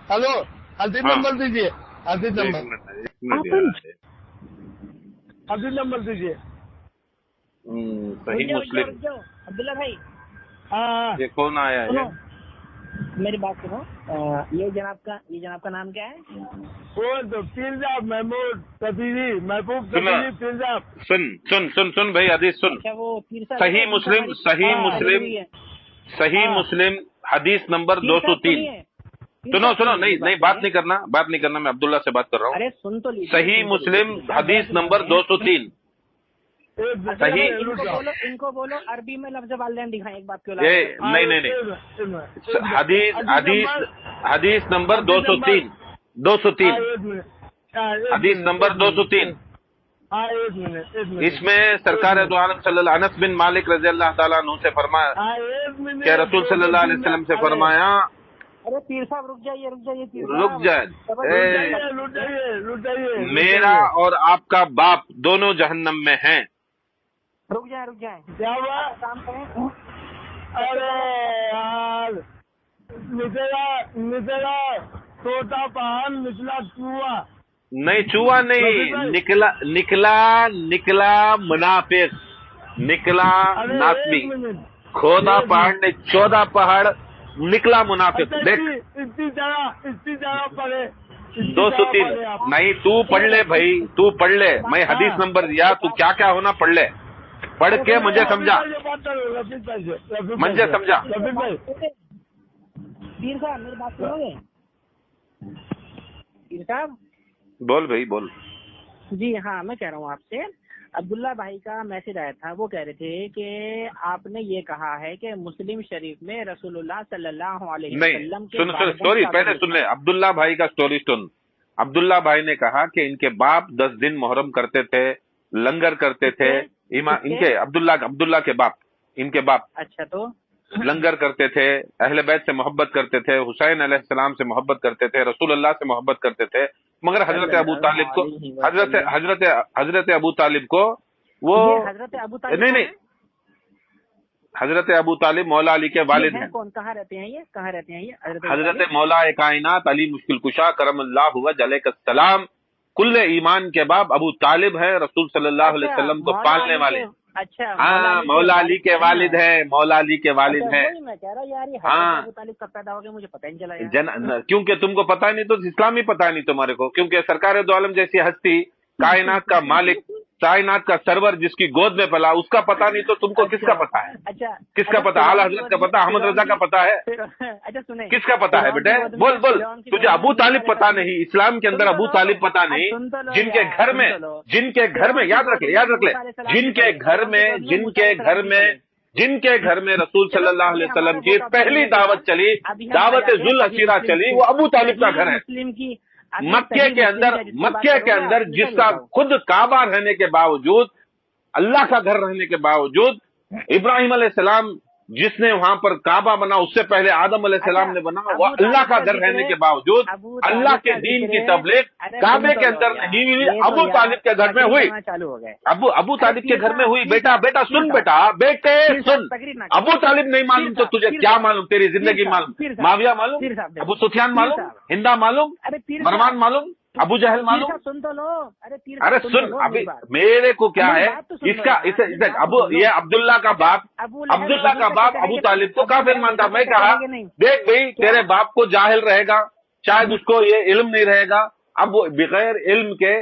Hello, हदीस हाँ। Number दीजिए, हदीस एक नंबर, मिनट, इसमें दे रहा है। हदीस नंबर दीजिए। सही मुस्लिम। अब्दुल्ला भाई, हाँ, ये कौन आया है? सुनो मेरी बात सुनो। ये जनाब का नाम क्या है? वो तो पीरजाब महमूद सफीरी, महबूब सुनो। सफीरी पीरजाब। सुन भाई, हदीस सुन। अच्छा, वो पीर साहब सही मुस्लिम, सही हाँ। मुस्लिम, सही हाँ। मुस्लिम हदीस नंबर पीर साहब 203। सुनिए, पीर सुनो साहब सुनो, सुनिए, नहीं मेरी नहीं, बात बात नहीं करना, मैं अब्दुल्ला से बात कर रहा हूँ। अरे सुन तो लीजिए, सही सुन तो मुस्लिम लीजिए। हदीस नंबर 203। सही। इनको बोलो अरबी में लफ्ज़ वालिदैन दिखाएं एक बात क्यों ये ला नहीं, हदीस नंबर 203। हदीस नंबर 203। एक मिनट। इसमें सरकार दो आलम सल्लल्लाहु अनस बिन मालिक रज़ी अल्लाह ताला अन्हु से फरमाया कि रसूल सल्लल्लाहु अलैहि वसल्लम से फरमाया। अरे पीर साहब रुक जाइए पीर रुक साहब। जाए। रुक जाइए। मेरा और आपका बाप दोनों जहन्नम में हैं। रुक जाए क्या हुआ? काम करें। अरे यार, निकला छोटा पहाड़, निकला चूहा। नहीं, चूहा नहीं, निकला मुनाफिक, निकला अरे नासमी। एक मिनट। खोदा पहाड़ ने 14 पहाड़, निकला मुनाफिक। अच्छा, देख, इतनी जगह पढ़े। 203 नहीं, तू पढ़ ले भाई, तू पढ़ ले। मैं हदीस नंबर दिया, तू क्या क्या होना पढ़ ले। पढ़ के मुझे समझा, मुझे समझा। पीर साहब मेरी बात सुनोगे? पीर साहब बोल भाई, बोल। जी हाँ, मैं कह रहा हूँ आपसे, अब्दुल्ला भाई का मैसेज आया था। वो कह रहे थे कि आपने ये कहा है कि मुस्लिम शरीफ में रसूलुल्लाह सल्लल्लाहु अलैहि वसल्लम के सुन स्टोरी पहले सुन ले। अब्दुल्ला भाई का स्टोरी सुन। अब्दुल्ला भाई ने कहा कि इनके बाप 10 दिन मुहर्रम करते थे, लंगर करते थे। इनके अब्दुल्ला के बाप, इनके बाप अच्छा, तो लंगर करते थे, अहले बैत से मोहब्बत करते थे, हुसैन अलैहिस्सलाम से मोहब्बत करते थे, रसूल अल्लाह से मोहब्बत करते थे। मगर हजरत अबू तालिब को, हजरत अबू तालिब को वो हजरत अबू तालिब नहीं, हजरत अबू तालिब मौला अली के वालिद हैं। कौन, कहाँ रहते हैं ये हजरत मौला कायनात अली मुश्किल कुशा करमल्लाहु वजहकस्सलाम कुल्ले ईमान के बाप अबू तालिब है, रसूल सल्लल्लाहु अलैहि वसल्लम को पालने वाले। अच्छा, हाँ, मौला अली के वालिद है, मौला अली के वालिद है। मैं कह रहा यार, ये हाँ, अबू तालिब कब पैदा हो गए मुझे पता ही नहीं चला यार। क्योंकि तुमको पता नहीं तो इस्लाम ही पता नहीं तुम्हारे को। क्योंकि सरकार दो आलम जैसी हस्ती, कायनात का मालिक, कायनात का सरवर जिसकी गोद में पला, उसका पता नहीं तो तुमको किसका पता है? अच्छा, किसका पता? आला हजरत का पता, अहमद रजा का पता है? अच्छा सुने, किसका पता है बेटे? बोल। तुझे अबू तालिब पता नहीं, इस्लाम के अंदर अबू तालिब पता नहीं, जिनके घर में याद रख ले, जिनके घर में रसूल सल्लल्लाहु अलैहि वसल्लम की पहली दावत चली, दावत जुल असीरा चली, वो अबू तालिब का घर है। मक्के के अंदर जिसका खुद काबा रहने के बावजूद, अल्लाह का घर रहने के बावजूद, इब्राहिम अलैहिस्सलाम जिसने वहां पर काबा बना, उससे पहले आदम अलैहिस्सलाम ने बना, वो अल्लाह का घर रहने के बावजूद अल्लाह के दीन की तबलीग काबे के अंदर नहीं हुई, अबू तालिब के घर में हुई। अबू तालिब के घर में हुई। बेटा सुन, बेटे सुन। अबू तालिब नहीं मालूम तो तुझे क्या मालूम? तेरी जिंदगी मालूम? माविया मालूम? अबू सुफियान मालूम? हिंदा मालूम? मरवान मालूम? अबू जहल मालूम? सुन तो लो। अरे सुन, अभी मेरे को क्या है ये अब्दुल्ला का बाप अबू तालिब को काफिर मानता। मैं कहा देख भाई, तेरे बाप को जाहिल रहेगा, शायद उसको ये इल्म नहीं रहेगा। अब वो बगैर इल्म के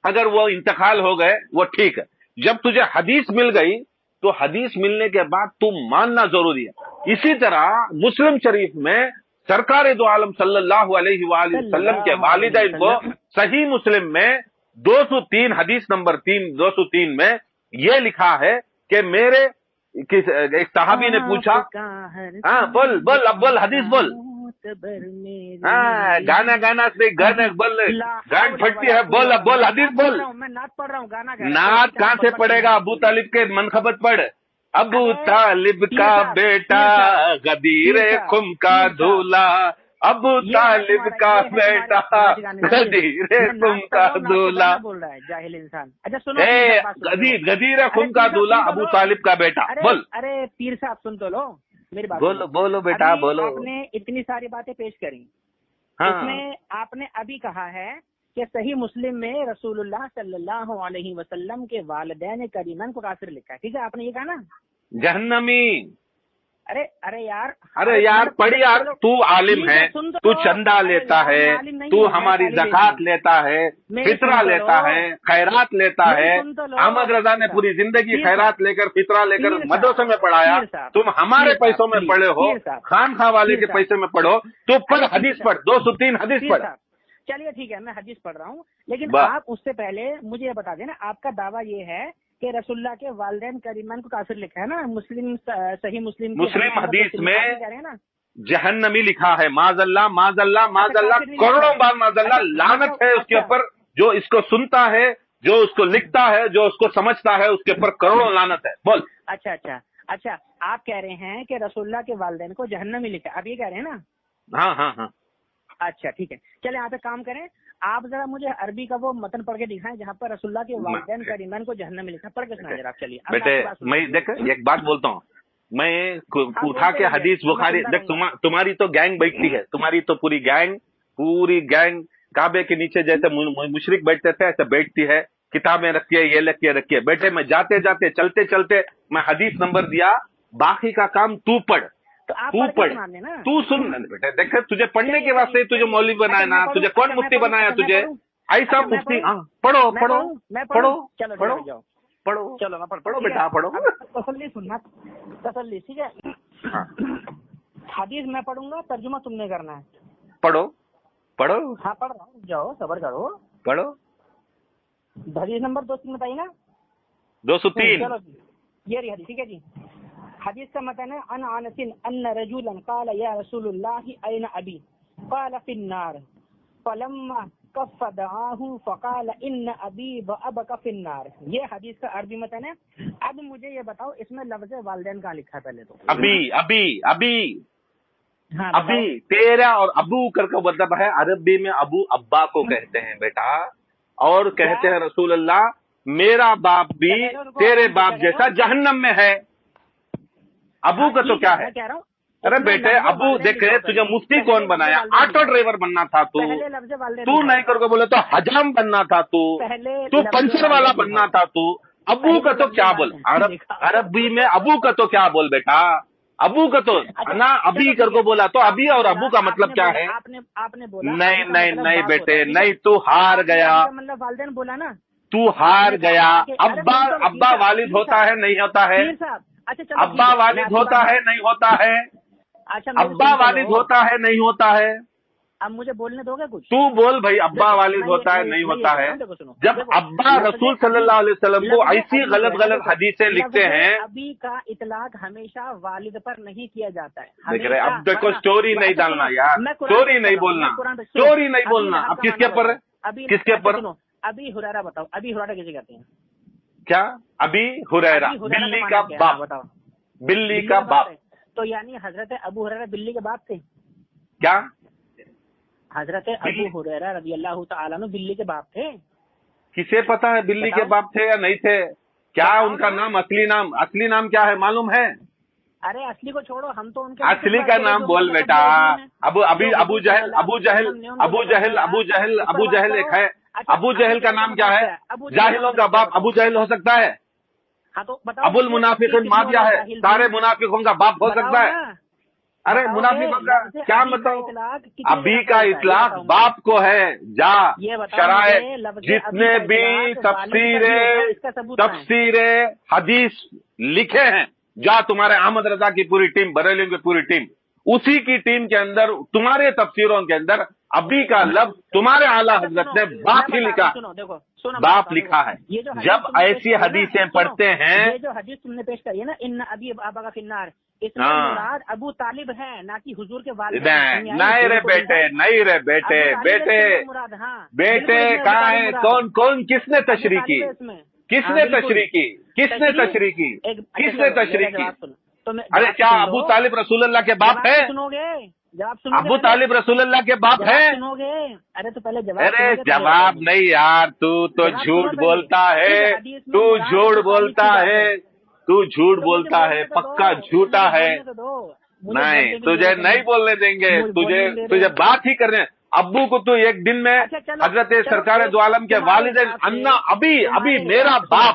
अगर वो इंतकाल हो गए वो ठीक है। जब तुझे हदीस मिल गई तो हदीस मिलने के बाद तू मानना जरूरी है। इसी तरह मुस्लिम शरीफ में सरकार दो आलम सल्लल्लाहु अलैहि वसल्लम के वालिदैन को सही मुस्लिम में 203 हदीस नंबर 203 में ये लिखा है कि एक सहाबी ने पूछा, हाँ बोल हदीस बोल। हाँ, गाना से गान फटती है। बोल हदीस बोल। मैं नात पढ़ रहा हूँ, गाना नात कहाँ से पड़ेगा? अबू तालिब के मनखबत पढ़। अबू तालिब का बेटा गदीर खुम का दूल्हा, अबू तालिब का बेटा गदीर खुम का दूल्हा। बोल रहा है जाहिल इंसान। अच्छा सुनो, गदीर खुम का दूल्हा अबू तालिब का बेटा। बोल। अरे पीर साहब सुन तो लो मेरी बात। बोलो बेटा बोलो। आपने इतनी सारी बातें पेश करी, हाँ। इसमें आपने अभी कहा है कि सही मुस्लिम में रसूलुल्लाह सल्लल्लाहु अलैहि वसल्लम के वालिदैन करीमन को काफिर लिखा है, ठीक है, आपने ये कहा ना। जहन्नमी। अरे यार, अरे यार पढ़ यार, तू आलिम है, तू चंदा लेता है, तू हमारी ज़कात लेता है, फितरा लेता है, खैरात लेता है। अहमद रजा ने पूरी जिंदगी खैरात लेकर फितरा लेकर मदरसे में पढ़ाया, तुम हमारे पैसों में पढ़े हो, खानखा वाले के पैसे में पढ़ो। तो पढ़, हदीस पढ़, 203 हदीस पढ़। चलिए ठीक है, मैं हदीस पढ़ रहा हूँ, लेकिन आप उससे पहले मुझे ये बता देना, आपका दावा ये है कि रसूलुल्लाह के वालिदैन करीमन को काफिर लिखा है ना, सही मुस्लिम हदीस में ना जहन्नमी लिखा है। माजल्ला माजल्ला माजल्ला, करोड़ों बार माजल्ला, लानत है उसके ऊपर जो इसको सुनता है, जो उसको लिखता है, जो उसको समझता है, उसके ऊपर करोड़ों लानत है। बोल। अच्छा, आप कह रहे हैं कि रसूलुल्लाह के वालिदैन को जहन्नमी लिखा है, आप ये कह रहे हैं ना? हाँ। अच्छा ठीक है, चले आप एक काम करें, आप जरा मुझे अरबी का वो मतन पढ़ के दिखाएं जहाँ पर रसूलुल्लाह के वालिदैन करीमन को जहन्नम में लिखा, पढ़ के सुना जरा आप। चलिए बेटे, मैं देख एक बात बोलता हूँ, मैं उठा के हदीस बुखारी देख, तुम्हारी तो गैंग बैठती है, तुम्हारी तो पूरी गैंग काबे के नीचे जैसे मुशरिक बैठते थे ऐसे बैठती है, किताबें रखी है, ये रखी है। बेटे मैं जाते जाते चलते चलते मैं हदीस नंबर दिया, बाकी का काम तू पढ़, तू पढ़, तू सुन। बेटे देख, तुझे पढ़ने के वास्ते तुझे मौलवी बनाया ना, तुझे कौन मुफ्ती बनाया तुझे? ऐसा मुफ्ती। पढ़ो बेटा, पढ़ो। तसल्ली सुनना, तसल्ली, ठीक है। हदीस मैं पढ़ूंगा, तर्जुमा तुमने करना है। पढ़ो। हाँ पढ़ रहा हूँ, जाओ सबर करो, पढ़ो। हदीस नंबर 203 बताइए ना। 203। चलो ये रही हदीस, ठीक है जी। हदीस का मतन है, अन अनसिन अन्न रजुलन क़ाल या रसूलुल्लाह अयन अबी क़ाल फिन्नार फलम्मा कफ़दआहु फ़क़ाल इन्न अबी व अबका फिन्नार। ये हदीस का अरबी मतन है। अब मुझे ये बताओ, इसमें लफ्ज़ वालिदैन कहाँ लिखा है पहले तो? अभी तेरा और अबू करके मतलब है, अरबी में अबू अब्बा को कहते हैं बेटा, और कहते हैं रसूलुल्लाह मेरा बाप भी तेरे बाप जैसा जहन्नम में है। अबू का तो क्या है? अरे बेटे, अबू देखे तुझे मुफ्ती कौन बनाया? ऑटो ड्राइवर बनना था तू नहीं करके बोले तो हजाम बनना था तू पंचर वाला बनना था तू। अबू का तो क्या बोल, अरबी में अबू का तो क्या बोल बेटा, अबू का तो ना अभी करके बोला, तो अभी और अबू का मतलब क्या है? आपने बोला नहीं बेटे, नहीं, तू हार गया, मतलब वालिदैन बोला ना, तू हार गया। अब्बा वालिद होता है नहीं होता है? अब्बा वालिद होता है नहीं होता है? अब्बा वालिद होता है नहीं होता है? अब मुझे बोलने दोगे कुछ? तू बोल भाई, अब्बा वालिद होता है नहीं होता है? जब अब्बा रसूल सल्लल्लाहु अलैहि वसल्लम को ऐसी गलत हदीसें लिखते हैं। अभी का इतलाक हमेशा वालिद पर नहीं किया जाता है। देख रहे, अब देखो स्टोरी नहीं डालना यार, स्टोरी नहीं बोलना। अब किसके पर? अभी हुरैरा बताओ, अभी हुरैरा किसे कहते हैं? क्या? अभी हुरैरा बिल्ली का बाप, बताओ। बिल्ली का बाप, तो यानी हजरत अबू हुरैरा बिल्ली के बाप थे क्या? हजरत अबू हुरैरा रज़ी अल्लाह तआला अन्हु बिल्ली के बाप थे? किसे पता है बिल्ली के बाप थे या नहीं थे? क्या उनका नाम, असली नाम क्या है मालूम है? अरे असली को छोड़ो, हम तो उनके असली का नाम बोल बेटा। अबू जहल एक है। अबू जहल का नाम क्या है? जाहिलों का बाप अबू जहल हो सकता है? हाँ तो बताओ। अबुल मुनाफिकुन माफिया है, सारे मुनाफिकों का बाप हो सकता है? अरे मुनाफिकों का क्या बताओ? अभी का इतलाक बाप को है। जा शराए जितने भी तफसीरे हदीस लिखे हैं, जा तुम्हारे अहमद रजा की पूरी टीम, बरेलियों की पूरी टीम, उसी की टीम के अंदर तुम्हारे तफसीरों के अंदर अभी का लफ्ज तुम्हारे आला हजरत ने बाप ही लिखा, बाप लिखा है। जब ऐसी हदीसें पढ़ते हैं, ये जो हदीस तुमने पेश करी है ना, इन अबी अबा का फिन्नार, इसमें मुराद अबू तालिब है, ना कि हुजूर के वालिद। नहीं रे बेटे, कहाँ है? कौन किसने तशरीह की? किसने तशरीह की? अरे क्या अबू तालिब रसूलुल्लाह के बाप है? अबू तालिब रसूलुल्लाह के बाप है? अरे तो पहले जवाब नहीं यार, तू तो झूठ बोलता है, तू झूठ बोलता है, पक्का झूठा है। नहीं, तुझे नहीं बोलने देंगे, तुझे बात ही करने। ابو کو تو ایک دن میں اچھا چلو، حضرت چلو، سرکار دو عالم کے تمہارے والدین حساب سے- انا ابھی تمہارے میرا حساب سے- باپ.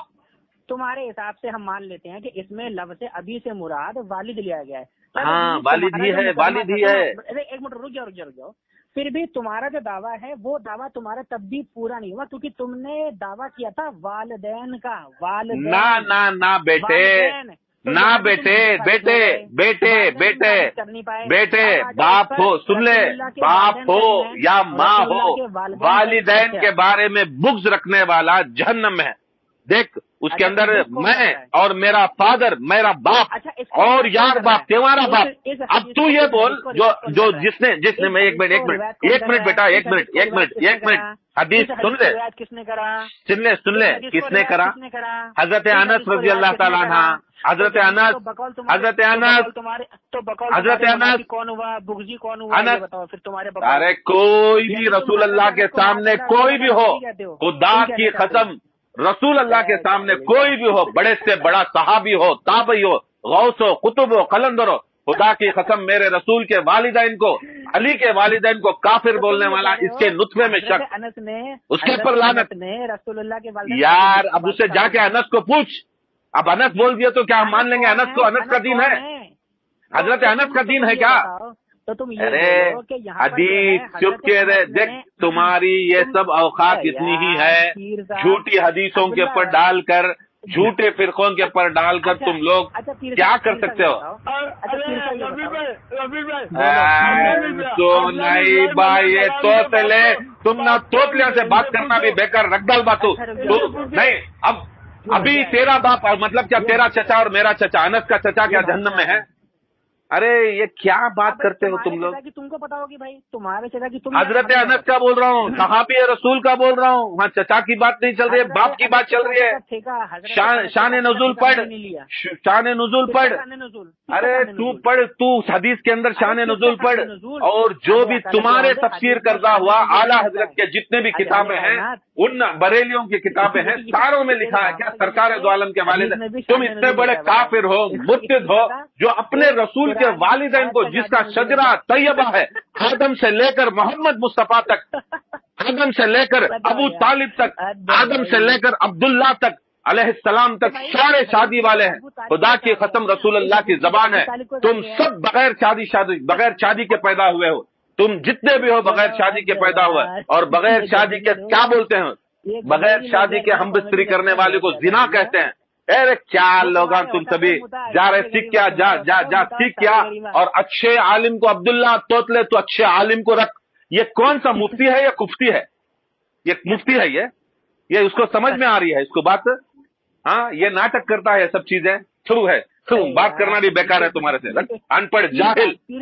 تمہارے حساب سے ہم مان لیتے ہیں کہ اس میں لفظ ابھی سے مراد والد لیا گیا ہے. چلو ہاں، جی، والد تمہارا ہی جو ہے، مقدمہ والد ہی تھا- ہے. ارے ایک منٹ رک جاؤ. پھر بھی تمہارا جو دعویٰ ہے وہ دعویٰ تمہارا تب بھی پورا نہیں ہوا، کیونکہ تم نے دعویٰ کیا تھا والدین کا. والدین نہ بیٹے، والدین. تو نہ یہاں بھی بیٹے تم بیٹے بیٹے والدین بیٹے ثابت کر نہیں پائے. بیٹے اب آ جاؤ باپ اس ہو، پر سن لے، رسول اللہ کے باپ والدین ہو صحیح ہیں، یا ماں رسول ہو، اللہ کے والدین صحیح کے ہیں. بارے میں بغض رکھنے والا جہنم میں ہے. دیکھ اس کے اچھا، اندر اس کو میں بتا ہے. اور میرا فادر، میرا باپ اچھا، اس کو اور روایت یار کون کر رہا باپ، ہے؟ تمہارا باپ. اس اب حدیث تو کو- یہ اس بول حدیث کو جو روایت کون جو کر رہا ہے؟ جس نے میں ایک منٹ بیٹا ایک منٹ حدیث سن لے، کس نے کرا؟ سن لے کس نے کرا؟ حضرت انس رضی اللہ تعالیٰ عنہ، حضرت انس حضرت انس کون ہوا؟ بغضی کون ہوا؟ انس. یہ بتاؤ پھر تمہارے بقول. ارے کوئی بھی رسول اللہ کے سامنے کوئی بھی ہو، خدا کی قسم، رسول اللہ کے سامنے کوئی بھی ہو، بڑے سے بڑا صحابی ہو، تابعی ہو، غوث ہو، قطب ہو، قلندر ہو، خدا کی قسم میرے رسول کے والدین کو، علی کے والدین کو کافر بولنے والا، اس کے نطفے میں شک، انس نے اس کے پر لعنت. نے رسول اللہ کے والدین یار اب اسے جا کے انس کو پوچھ. اب انس بول دیا تو کیا ہم مان لیں گے انس کو؟ انس کا دین ہے، حضرت انس کا دین ہے کیا؟ تو تم یہ ارے بولو کہ یہاں پر حدیث چپ کے رہے. دیکھ تمہاری یہ سب اوقات اتنی ہی ہے، جھوٹی حدیثوں کے اوپر ڈال کر، جھوٹے فرقوں کے اوپر ڈال کر تم لوگ کیا کر سکتے ہو؟ تو نہیں بھائی، یہ توتلے، تم نہ توتلیاں سے بات کرنا بھی بیکار، رکھ ڈال باتوں. نہیں ابھی تیرا باپ، مطلب کیا تیرا چچا اور میرا چچا، انس کا چچا کیا جہنم میں ہے؟ ارے یہ کیا بات کرتے ہو تم لوگ؟ تم کو پتا ہوگی بھائی، تمہارے چچا کی. حضرت انس کا بول رہا ہوں، صحابی رسول کا بول رہا ہوں. وہاں چچا کی بات نہیں چل رہی ہے، باپ کی بات چل رہی ہے. شان نزول پڑھ، شان نزول پڑھ. ارے تو پڑھ، تو حدیث کے اندر شان نزول پڑھ. اور جو بھی تمہارے تفسیر کردہ ہوا اعلیٰ حضرت کے جتنے بھی کتابیں ہیں، ان بریلیوں کی کتابیں ہیں، ساروں میں لکھا ہے کیا سرکار دو عالم کے والد. تم اتنے بڑے کافر ہو، مرتد ہو، جو اپنے رسول کے والدین کو، جس کا شجرہ طیبہ ہے، آدم سے لے کر محمد مصطفیٰ تک، آدم سے لے کر ابو طالب تک، آدم سے لے کر عبداللہ تک علیہ السلام تک، سارے شادی والے ہیں. خدا کی قسم رسول اللہ کی زبان ہے، تم سب بغیر شادی کے پیدا ہوئے ہو. تم جتنے بھی ہو بغیر شادی کے پیدا ہوئے. اور بغیر شادی کے کیا بولتے ہیں؟ بغیر شادی کے ہم بستری کرنے والے کو زنا کہتے ہیں. ارے کیا لوگ تم سبھی جا رہے، سیکھ کیا، جا سیکھ کیا. اور اچھے عالم کو، عبداللہ توتلے، تو اچھے عالم کو رکھ. یہ کون سا مفتی ہے یا کفتی ہے؟ یہ مفتی ہے، یہ اس کو سمجھ میں آ رہی ہے اس کو بات؟ ہاں یہ ناٹک کرتا ہے، یہ سب چیزیں تھرو ہے. بات کرنا بھی بیکار ہے تمہارے سے، ان پڑھ جاہل.